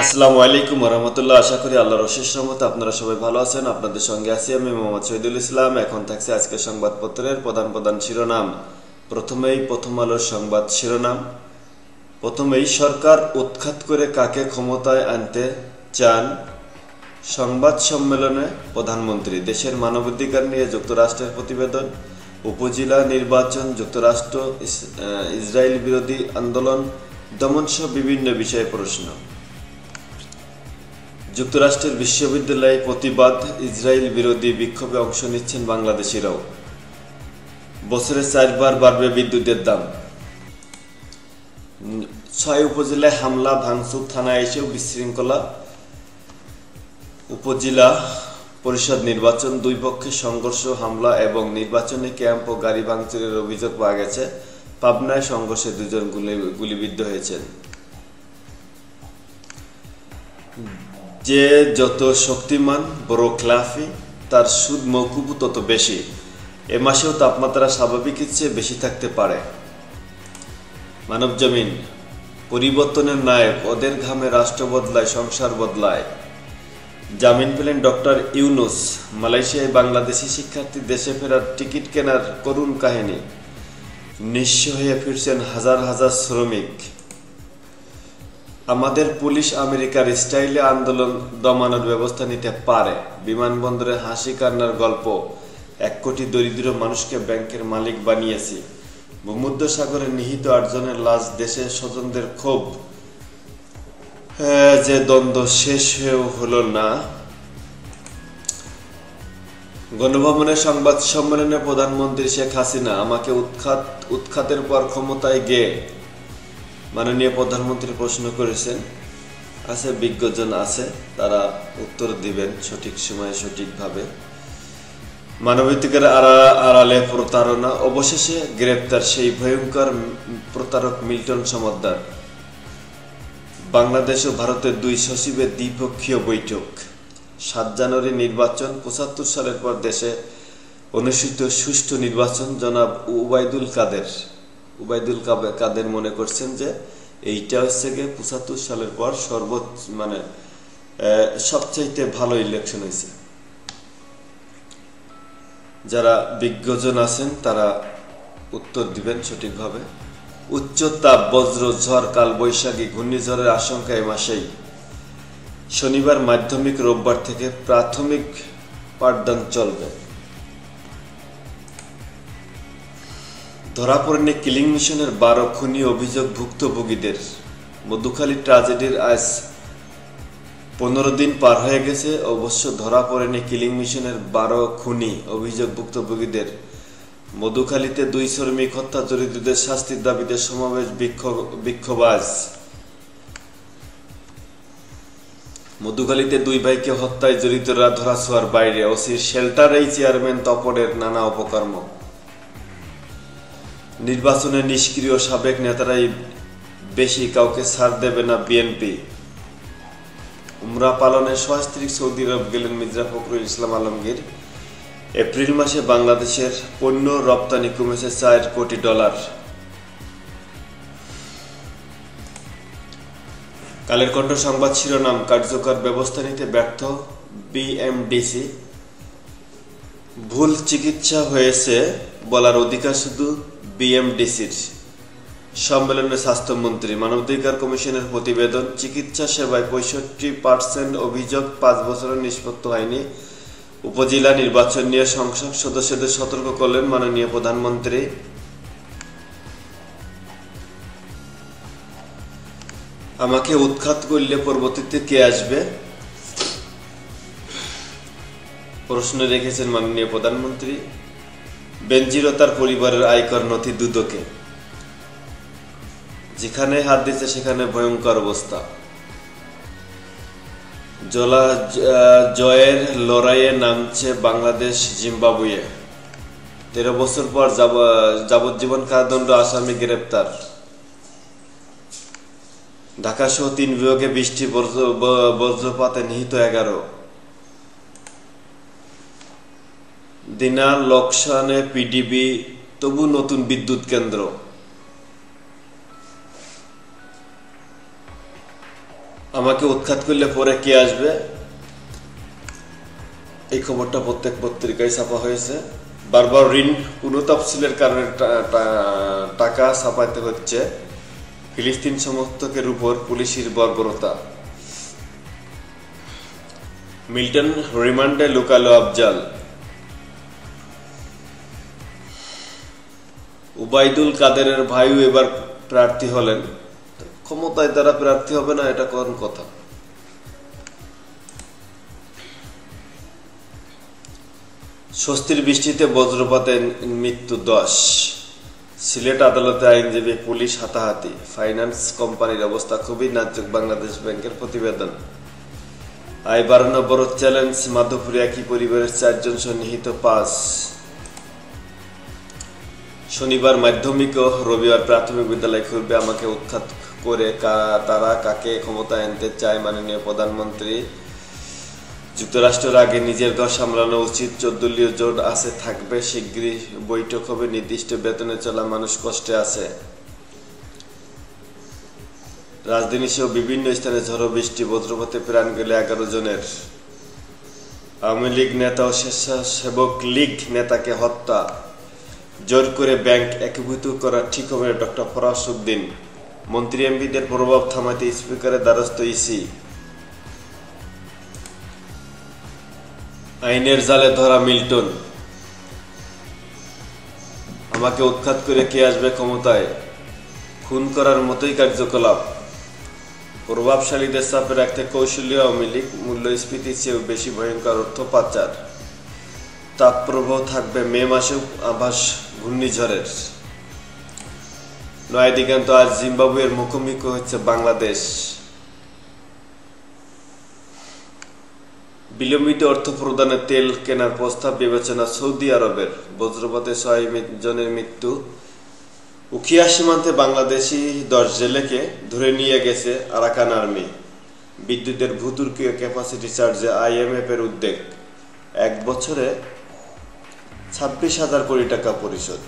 আসসালামু আলাইকুম রহমতুল্লাহ। আশা করি আল্লাহর অশেষ রহমতে আপনারা সবাই ভালো আছেন। আপনাদের সঙ্গে আছি আমি মোহাম্মদ শহীদুল ইসলাম। এখন থাকছে আজকের সংবাদপত্রের প্রধান প্রধান শিরোনাম। প্রথমেই প্রথম আলোর সংবাদ শিরোনাম। প্রথমেই সরকার উৎখাত করে কাকে ক্ষমতায় আনতে চান? সংবাদ সম্মেলনে প্রধানমন্ত্রী। দেশের মানবাধিকার নিয়ে যুক্তরাষ্ট্রের প্রতিবেদন। উপজেলা নির্বাচন, যুক্তরাষ্ট্র ইসরায়েল বিরোধী আন্দোলন দমনসহ বিভিন্ন বিষয়ে প্রশ্ন। যুক্তরাষ্ট্রের বিশ্ববিদ্যালয়ে প্রতিবাদ, ইসরায়েল বিরোধী বিক্ষোভে অংশ নিচ্ছেন বাংলাদেশিরাও। বছরে 4 বার বাড়বে বিদ্যুতের দাম। 6 উপজেলায় হামলা ভাঙচুর, থানায় এসেও বিশৃঙ্খলা। উপজেলা পরিষদ নির্বাচন, দুই পক্ষে সংঘর্ষ, হামলা এবং নির্বাচনী ক্যাম্প ও গাড়ি ভাঙচুরের অভিযোগ পাওয়া গেছে। পাবনায় সংঘর্ষে 2 জন গুলিবিদ্ধ হয়েছেন। যে যত শক্তিমান বড় ক্লাফি, তার সুদ মওকুফ তত বেশি। এ মাসেও তাপমাত্রা স্বাভাবিকের চেয়ে বেশি থাকতে পারে। মানবজমিন। পরিবর্তনের নায়ক, ওদের ঘামে রাষ্ট্র বদলায়, সংসার বদলায়। জামিন পেলেন ডক্টর ইউনূস। মালয়েশিয়ায় বাংলাদেশি শিক্ষার্থী দেশে ফেরার টিকিট কেনার করুণ কাহিনী। নিঃস্ব হয়ে ফিরছেন হাজার হাজার শ্রমিক। আমাদের পুলিশ আমেরিকার স্টাইলে আন্দোলন দমানোর ব্যবস্থা নিতে পারে। বিমানবন্দরে হাসি কান্নার গল্প। 1 কোটি দরিদ্র মানুষকে ব্যাংকের মালিক বানিয়েছি। ভূমধ্যসাগরে নিহিত 8 জনের লাশ, দেশে স্বজনদের ক্ষোভ। যে দ্বন্দ্ব শেষ হয়েও হলো না। গণভবনের সংবাদ সম্মেলনে প্রধানমন্ত্রী শেখ হাসিনা। আমাকে উৎখাতের পর ক্ষমতায় গে? মাননীয় প্রধানমন্ত্রী প্রশ্ন করেছেন। আছে বিজ্ঞজন আছে, তারা উত্তর দিবেন সঠিক সময়ে সঠিকভাবে। মানবাধিকার আড়ালে প্রতারণা, অবশেষে গ্রেপ্তার সেই ভয়ঙ্কর প্রতারক মিল্টন সমাদ্দার। বাংলাদেশ ও ভারতের 2 সচিবের দ্বিপক্ষীয় বৈঠক। 7 জানুয়ারি নির্বাচন। 75 সালের পর দেশে অনুষ্ঠিত সুষ্ঠু নির্বাচন। জনাব উবাইদুল কাদের মনে করছেন যে এইটা হচ্ছে গিয়ে 75 সালের পর সবচাইতে ভালো ইলেকশন হয়েছে। যারা বিজ্ঞজন আছেন তারা উত্তর দিবেন সঠিকভাবে। উচ্চ তাপ, বজ্র, ঝড়, কাল বৈশাখী, ঘূর্ণিঝড়ের আশঙ্কা এ মাসেই। শনিবার মাধ্যমিক, রোববার থেকে প্রাথমিক পাঠদান চলবে। ধরা পড়েনি কিলিং মিশনের 12 খুনি অভিযোগ ভুক্তভোগীদের। মধুখালী ট্র্যাজেডির আজ 15 দিন পার হয়ে গেছে, অবশ্য ধরা পড়েনি কিলিং মিশনের 12 খুনি অভিযোগ ভুক্তভোগীদের। মধুখালীতে 2 শ্রমিক হত্যা, জড়িতদের শাস্তির দাবিতে সমাবেশ, বিক্ষোভ আজ। মধুখালীতে 2 ভাইকে হত্যায় জড়িতরা ধরাছোঁয়ার বাইরে। ওসির শেল্টারেই চেয়ারম্যান তপনের নানা অপকর্ম। নির্বাচনে নিষ্ক্রিয় সাবেক নেতারাই বেশি, কাউকে ছাড় দেবে না বিএনপি। উমরা পালনে সস্ত্রীক সৌদি আরব গেলেন মির্জা ফখরুল ইসলাম আলমগীর। এপ্রিল মাসে বাংলাদেশের পণ্য রপ্তানি কমেছে $4 কোটি। কালের কণ্ঠ সংবাদ শিরোনাম। কার্যকর ব্যবস্থা নিতে ব্যর্থ বিএমডিসি। ভুল চিকিৎসা হয়েছে বলার অধিকার শুধু বিএমডিসির। সম্মেলনে স্বাস্থ্যমন্ত্রী। মানবাধিকার কমিশনের প্রতিবেদন। চিকিৎসা সেবায় 65% অভিযোগ 5 বছরে নিষ্পত্তি হয়নি। উপজেলা নির্বাচন নিয়ে সংসদ সদস্যদের সতর্ক করলেন মাননীয় প্রধানমন্ত্রী। আমাকে উৎখাত করলে পরবর্তীতে কে আসবে? প্রশ্ন রেখেছেন মাননীয় প্রধানমন্ত্রী। বেনজির ও তার পরিবারের আয়কর নথি দুদকে। যেখানে হাত দিচ্ছে সেখানে ভয়ঙ্কর অবস্থা। জয়ের লড়াইয়ে নামছে বাংলাদেশ জিম্বাবুয়ে। 13 বছর পর যাবজ্জীবন কারাদণ্ড আসামি গ্রেপ্তার। ঢাকা সহ 3 বিভাগে বৃষ্টি, বজ্রপাতে নিহত 11। দিনা লোকসানে পিডিবি, তবু নতুন বিদ্যুৎ কেন্দ্র। আমাকে উৎখাত করলে পরে কে আসবে? এই খবরটা প্রত্যেক পত্রিকায় ছাপা হয়েছে। বারবার ঋণ পুনঃতফসিলের কারণে টাকা ছাপাতে হচ্ছে। ফিলিস্তিন সমর্থকের উপর পুলিশের বর্বরতা। মিল্টন রিমান্ডে লুকালো আফজাল। উবাইদুল কাদেরের ভাইও এবার প্রার্থী হলেন। ক্ষমতায় তারা প্রার্থী হবে না, এটা কোন কথা? স্বস্তির বৃষ্টিতে বজ্রপাতে মৃত্যু 10। সিলেট আদালতে আইনজীবী পুলিশ হাতাহাতি। ফাইন্যান্স কোম্পানির অবস্থা খুবই নাজুক, বাংলাদেশ ব্যাংকের প্রতিবেদন। আয় বাড়ানো বড় চ্যালেঞ্জ, মাধবপুরে একই পরিবারের 4 জন সন্নিহিত 5। শনিবার মাধ্যমিক ও রবিবার প্রাথমিক বিদ্যালয় খুলবে। আমাকে উৎখাত করে তারা কাকে ক্ষমতায় আনতে চায় মাননীয় প্রধানমন্ত্রী? যুক্তরাষ্ট্রের আগে নিজের ঘর সামলানো উচিত। 14 দলীয় জোট আছে, থাকবে, শিগগিরই বৈঠক হবে। নির্দিষ্ট বেতনে চলা মানুষ কষ্টে আছে। রাজধানী সহ বিভিন্ন স্থানে ঝড়ো বৃষ্টি, বজ্রপাতে প্রাণ গেল 11 জনের। আওয়ামী লীগ নেতা ও স্বেচ্ছাসেবক লীগ নেতাকে হত্যা। জোর করে ব্যাংক একীভূত করা ঠিক হবে না, ডক্টর ফরাজ উদ্দিন। মন্ত্রী এমপিদের প্রভাব থামাতে স্পিকারের দ্বারস্থ ইসি। আইনের জালে ধরা মিল্টন। আমাকে উৎখাত করে কে আসবে ক্ষমতায়? খুন করার মতোই কার্যকলাপ। প্রভাবশালীদের চাপে রাখতে কৌশলী আওয়ামী লীগ। মূল্যস্ফীতির চেয়েও বেশি ভয়ঙ্কর অর্থ পাচার। তাপপ্রবাহ থাকবে মে মাসেও, আভাস ঘূর্ণিঝড়ের। নয় দিগান্ত আজ জিম্বাবুয়ের মুখোমুখি হচ্ছে বাংলাদেশ। বিলম্বিত অর্থ প্রদানে তেল কেনার প্রস্তাব বিবেচনা সৌদি আরবের। বজ্রপাতে 6 জনের মৃত্যু। উখিয়া সীমান্তে বাংলাদেশি 10 জেলেকে ধরে নিয়ে গেছে আরাকান আর্মি। বিদ্যুতের ভূতুর্কীয় ক্যাপাসিটি চার্জে IMF এর উদ্বেগ। 1 বছরে 26,000 কোটি টাকা পরিশোধ।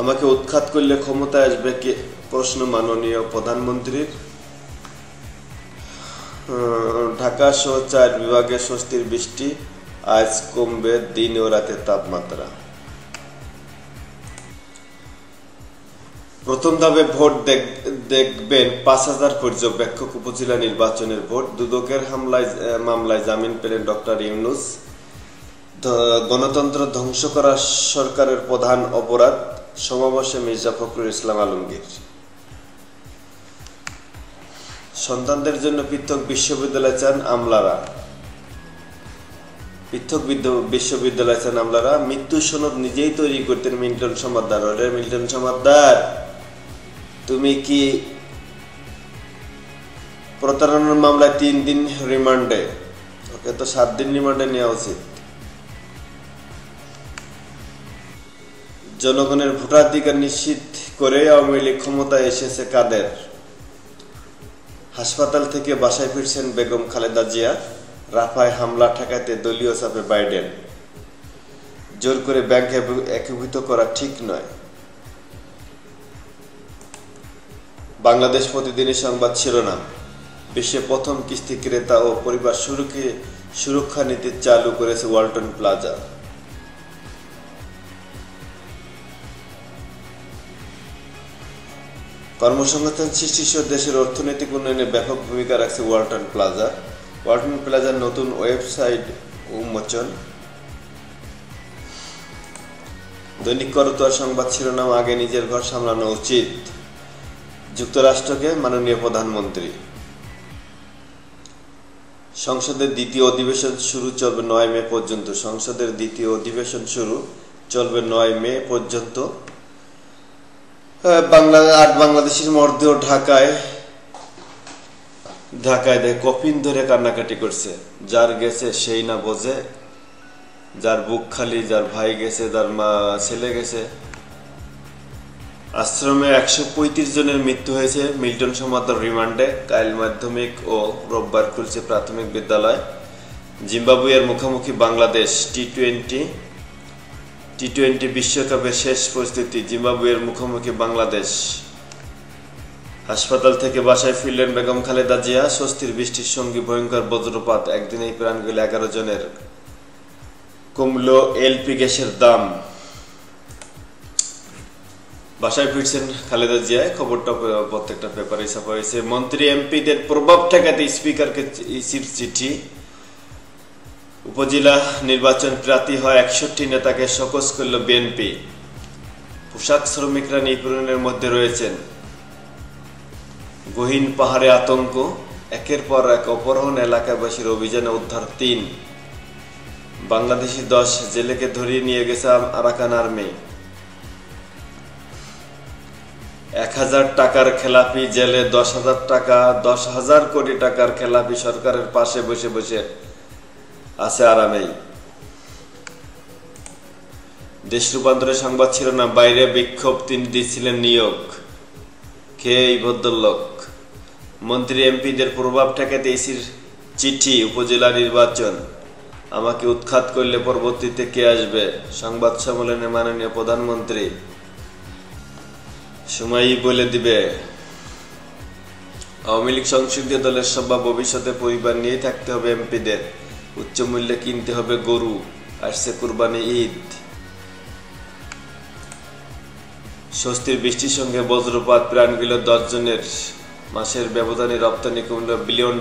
আমাকে উৎখাত করলে ক্ষমতায় আসবে কে? প্রশ্ন মাননীয় প্রধানমন্ত্রীর। ঢাকা সহ 4 বিভাগে স্বস্তির বৃষ্টি। আজ কমবে দিন ও রাতের তাপমাত্রা। প্রথম ধাপে ভোট দেখবেন 5,000 পর্যবেক্ষক। উপজেলা নির্বাচনের ভোট। দুদকের মামলায় জামিন পেলেন ডক্টর ইউনূস। গণতন্ত্র ধ্বংস করা সরকারের প্রধান অপরাধ। সমাবেশে মির্জা ফখরুল ইসলাম আলমগীর। সন্তানদের জন্য পৃথক বিশ্ববিদ্যালয় চান আমলারা। পৃথক বিশ্ববিদ্যালয় চান আমলারা। মৃত্যু সনদ নিজেই তৈরি করতেন মিল্টন সমাদ্দার। ওরে মিল্টন সমাদ্দার, তুমি কি প্রতারণার মামলায় 3 দিন রিমান্ডে? ওকে তো 7 দিন রিমান্ডে নেওয়া উচিত। জনগণের ভোটাধিকার নিশ্চিত করে আওয়ামী লীগ ক্ষমতায় এসেছে কাদের? হাসপাতাল থেকে বাসায় ফিরছেন বেগম খালেদা জিয়া। রাফায় হামলা ঠেকাতে দলীয় চাপে বাইডেন। জোর করে ব্যাংক একীভূত করা ঠিক নয়। বাংলাদেশ প্রতিদিনের সংবাদ শিরোনাম। বিশ্বে প্রথম কিস্তি ক্রেতা ও পরিবার সুরক্ষা নীতি চালু করেছে ওয়ালটন প্লাজা। কর্মসংস্থান সৃষ্টি সহ দেশের অর্থনৈতিক উন্নয়নে ব্যাপক ভূমিকা রাখছে ওয়ালটন প্লাজা। ওয়ালটন প্লাজার নতুন ওয়েবসাইট উন্মোচন। দৈনিক করতোয়া সংবাদ শিরোনাম। আগে নিজের ঘর সামলানো উচিত। যুক্তরাষ্ট্রকে মাননীয় প্রধানমন্ত্রী। সংসদের দ্বিতীয় অধিবেশন শুরু, চলবে 9 মে পর্যন্ত। সংসদের দ্বিতীয় অধিবেশন শুরু, চলবে 9 মে পর্যন্ত। 8 বাংলাদেশের মরদেহ ঢাকায় কফিন ধরে কান্নাকাটি করছে। যার গেছে সেই না বোঝে, যার বুক খালি, যার ভাই গেছে, যার ছেলে গেছে। আশ্রমে 135 জনের মৃত্যু হয়েছে। মিল্টন সমাদ্দার রিমান্ডে। কাল মাধ্যমিক ও রোববার খুলছে প্রাথমিক বিদ্যালয়। জিম্বাবুয়ের মুখোমুখি বাংলাদেশ। T20 টি-20 বিশ্বকাপের শেষ প্রস্তুতি, জিম্বাবুয়ের মুখোমুখি বাংলাদেশ। হাসপাতাল থেকে বাসায় ফিরলেন বেগম খালেদা জিয়া। স্বস্তির বৃষ্টির সঙ্গে ভয়ঙ্কর বজ্রপাত, একদিনেই প্রাণ গেল 11 জনের। কমলো এলপি গ্যাসের দাম। বাসায় ফিরছেন খালেদা জিয়া, খবরটা প্রত্যেকটা পেপারে ছাপা হয়েছে। মন্ত্রী এমপিদের প্রভাব ঠেকাতে স্পিকারকে চিঠি। উপজেলা নির্বাচন প্রার্থী হয় 61 নেতাকে শোকজ করল বিএনপি। পোশাক শ্রমিকরা নিপীড়নের মধ্যে রয়েছেন। গহীন পাহাড়ে আতঙ্ক, একের পর এক অপহরণ, এলাকাবাসীর অভিযানে উদ্ধার 3। বাংলাদেশি 10 জেলেকে ধরিয়ে নিয়ে গেছে আরাকান আর্মি। 1000 টাকার খেলাপি জেলে, 10,000 টাকা, 10,000 কোটি টাকার খেলাপি সরকারের পাশে বসে বসে আছে আরামেই। দেশ রূপান্তরের সংবাদ ছিল না, বাইরে বিক্ষোভ, তিনি দিচ্ছিলেন নিয়োগ। কে এই ভদ্রলোক? মন্ত্রী এমপিদের প্রভাব ঠেকাতে ইসির চিঠি। উপজেলা নির্বাচন, আমাকে উৎখাত করলে পরবর্তীতে কে আসবে? সংবাদ সম্মেলনে মাননীয় প্রধানমন্ত্রী। সময়ই বলে দিবে। আওয়ামী লীগ সংসদীয় দলের সভা, ভবিষ্যতে পরিবার নিয়ে থাকতে হবে এমপিদের। উচ্চ মূল্যে কিনতে হবে গরু, আসছে কুরবানি ঈদ। স্বস্তির বৃষ্টির সঙ্গে বজ্রপাত, প্রাণ গেল 10 জনের। মাসের ব্যবধানে রপ্তানি কমল $1 বিলিয়ন।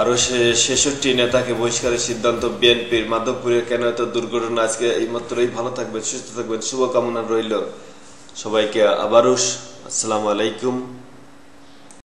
আরো 66 নেতাকে বহিষ্কারের সিদ্ধান্ত বিএনপির। মাধবপুরে কেন এত দুর্ঘটনা? আজকে এই মাত্রই। ভালো থাকবেন, সুস্থ থাকবেন, শুভকামনা রইল সবাইকে। আবারও আসসালামু আলাইকুম।